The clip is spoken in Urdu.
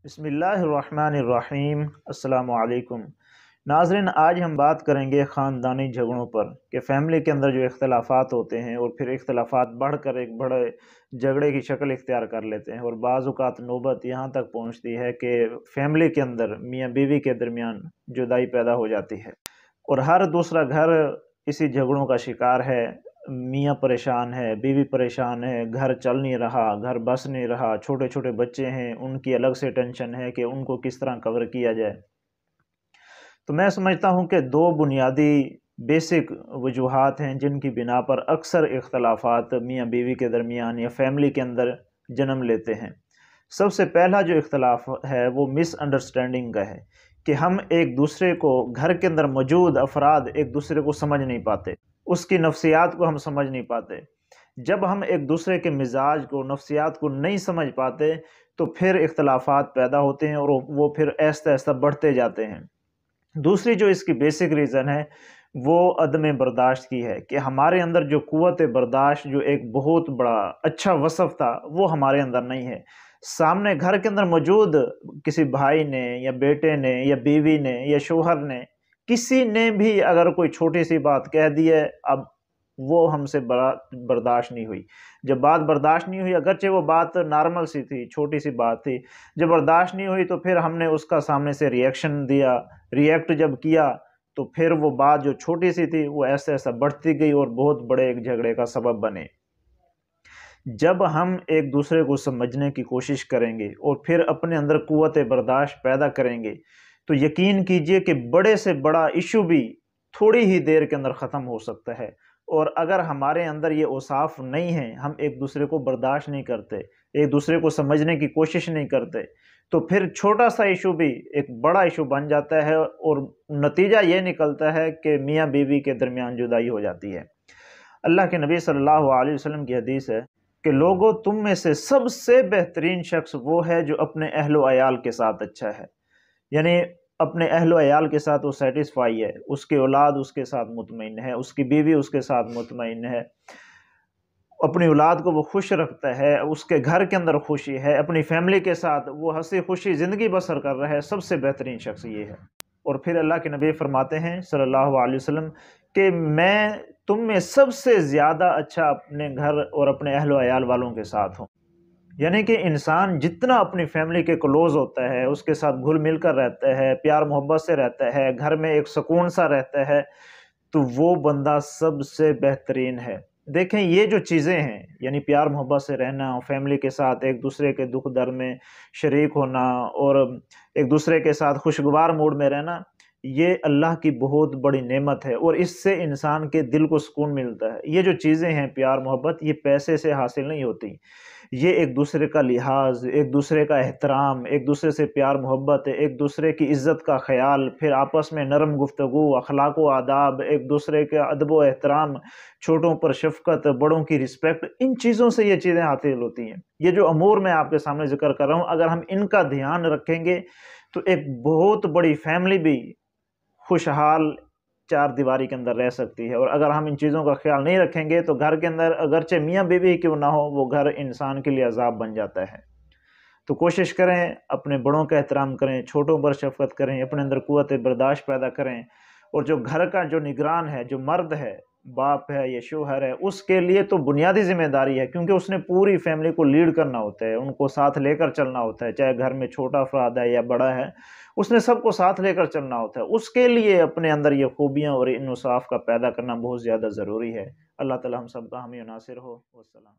بسم اللہ الرحمن الرحیم۔ السلام علیکم ناظرین، آج ہم بات کریں گے خاندانی جھگڑوں پر کہ فیملی کے اندر جو اختلافات ہوتے ہیں اور پھر اختلافات بڑھ کر ایک بڑے جھگڑے کی شکل اختیار کر لیتے ہیں، اور بعض اوقات نوبت یہاں تک پہنچتی ہے کہ فیملی کے اندر میاں بیوی کے درمیان جدائی پیدا ہو جاتی ہے اور ہر دوسرا گھر اسی جھگڑوں کا شکار ہے۔ میاں پریشان ہے، بیوی پریشان ہے، گھر چل نہیں رہا، گھر بس نہیں رہا، چھوٹے چھوٹے بچے ہیں، ان کی الگ سے ٹینشن ہے کہ ان کو کس طرح کور کیا جائے۔ تو میں سمجھتا ہوں کہ دو بنیادی بیسک وجوہات ہیں جن کی بنا پر اکثر اختلافات میاں بیوی کے درمیان یا فیملی کے اندر جنم لیتے ہیں۔ سب سے پہلا جو اختلاف ہے وہ مس انڈرسٹینڈنگ کا ہے کہ ہم ایک دوسرے کو، گھر کے اندر موجود افراد ایک دوسرے کو سمجھ نہیں پاتے، اس کی نفسیات کو ہم سمجھ نہیں پاتے۔ جب ہم ایک دوسرے کے مزاج کو، نفسیات کو نہیں سمجھ پاتے تو پھر اختلافات پیدا ہوتے ہیں اور وہ پھر آہستہ آہستہ بڑھتے جاتے ہیں۔ دوسری جو اس کی بیسک ریزن ہے وہ عدم برداشت کی ہے کہ ہمارے اندر جو قوت برداشت، جو ایک بہت بڑا اچھا وصف تھا، وہ ہمارے اندر نہیں ہے۔ سامنے گھر کے اندر موجود کسی بھائی نے یا بیٹے نے یا بیوی نے یا شوہر نے، کسی نے بھی اگر کوئی چھوٹی سی بات کہہ دی ہے، اب وہ ہم سے برداشت نہیں ہوئی۔ جب بات برداشت نہیں ہوئی، اگرچہ وہ بات نارمل سی تھی، چھوٹی سی بات تھی، جب برداشت نہیں ہوئی تو پھر ہم نے اس کا سامنے سے ریئیکشن دیا۔ ریئیکٹ جب کیا تو پھر وہ بات جو چھوٹی سی تھی وہ ایسے ایسا بڑھتی گئی اور بہت بڑے ایک جھگڑے کا سبب بنے۔ جب ہم ایک دوسرے کو سمجھنے کی کوشش کریں گے اور پھر اپنے اندر قوت برداشت پیدا کریں گے تو یقین کیجئے کہ بڑے سے بڑا ایشو بھی تھوڑی ہی دیر کے اندر ختم ہو سکتا ہے۔ اور اگر ہمارے اندر یہ اوصاف نہیں ہیں، ہم ایک دوسرے کو برداشت نہیں کرتے، ایک دوسرے کو سمجھنے کی کوشش نہیں کرتے، تو پھر چھوٹا سا ایشو بھی ایک بڑا ایشو بن جاتا ہے اور نتیجہ یہ نکلتا ہے کہ میاں بیوی کے درمیان جدائی ہو جاتی ہے۔ اللہ کے نبی صلی اللہ علیہ وسلم کی حدیث ہے کہ لوگوں، تم میں سے سب سے بہترین شخص وہ ہے جو اپنے اہل و عیال کے ساتھ اچھا ہے، یعنی اپنے اہل و عیال کے ساتھ وہ سیٹسفائی ہے، اس کی اولاد اس کے ساتھ مطمئن ہے، اس کی بیوی اس کے ساتھ مطمئن ہے، اپنی اولاد کو وہ خوش رکھتا ہے، اس کے گھر کے اندر خوشی ہے، اپنی فیملی کے ساتھ وہ ہنسی خوشی زندگی بسر کر رہا ہے، سب سے بہترین شخص یہ ہے۔ اور پھر اللہ کے نبی فرماتے ہیں صلی اللہ علیہ وسلم کہ میں تم میں سب سے زیادہ اچھا اپنے گھر اور اپنے اہل و عیال والوں کے ساتھ ہوں۔ یعنی کہ انسان جتنا اپنی فیملی کے کلوز ہوتا ہے، اس کے ساتھ گھل مل کر رہتا ہے، پیار محبت سے رہتا ہے، گھر میں ایک سکون سا رہتا ہے، تو وہ بندہ سب سے بہترین ہے۔ دیکھیں یہ جو چیزیں ہیں، یعنی پیار محبت سے رہنا، فیملی کے ساتھ ایک دوسرے کے دکھ درد میں شریک ہونا اور ایک دوسرے کے ساتھ خوشگوار موڈ میں رہنا، یہ اللہ کی بہت بڑی نعمت ہے اور اس سے انسان کے دل کو سکون ملتا ہے۔ یہ جو چیزیں ہیں پیار محبت، یہ پیسے سے حاصل نہیں ہوتی، یہ ایک دوسرے کا لحاظ، ایک دوسرے کا احترام، ایک دوسرے سے پیار محبت، ایک دوسرے کی عزت کا خیال، پھر آپس میں نرم گفتگو، اخلاق و آداب، ایک دوسرے کے ادب و احترام، چھوٹوں پر شفقت، بڑوں کی رسپیکٹ، ان چیزوں سے یہ چیزیں حاصل ہوتی ہیں۔ یہ جو امور میں آپ کے سامنے ذکر کر رہا ہوں، اگر ہم ان کا دھیان رکھیں گے تو ایک بہت بڑی فیملی بھی خوشحال چار دیواری کے اندر رہ سکتی ہے۔ اور اگر ہم ان چیزوں کا خیال نہیں رکھیں گے تو گھر کے اندر اگرچہ میاں بیوی کیوں نہ ہو، وہ گھر انسان کے لیے عذاب بن جاتا ہے۔ تو کوشش کریں اپنے بڑوں کا احترام کریں، چھوٹوں پر شفقت کریں، اپنے اندر قوت برداشت پیدا کریں، اور جو گھر کا جو نگران ہے، جو مرد ہے، باپ ہے یا شوہر ہے، اس کے لیے تو بنیادی ذمہ داری ہے، کیونکہ اس نے پوری فیملی کو لیڈ کرنا ہوتا ہے، ان کو ساتھ لے کر چلنا ہوتا ہے، چاہے گھر میں چھوٹا افراد ہے یا بڑا ہے، اس نے سب کو ساتھ لے کر چلنا ہوتا ہے۔ اس کے لیے اپنے اندر یہ خوبیاں اور انصاف کا پیدا کرنا بہت زیادہ ضروری ہے۔ اللہ تعالی ہم سب کا حامی و ناصر ہو۔ والسلام۔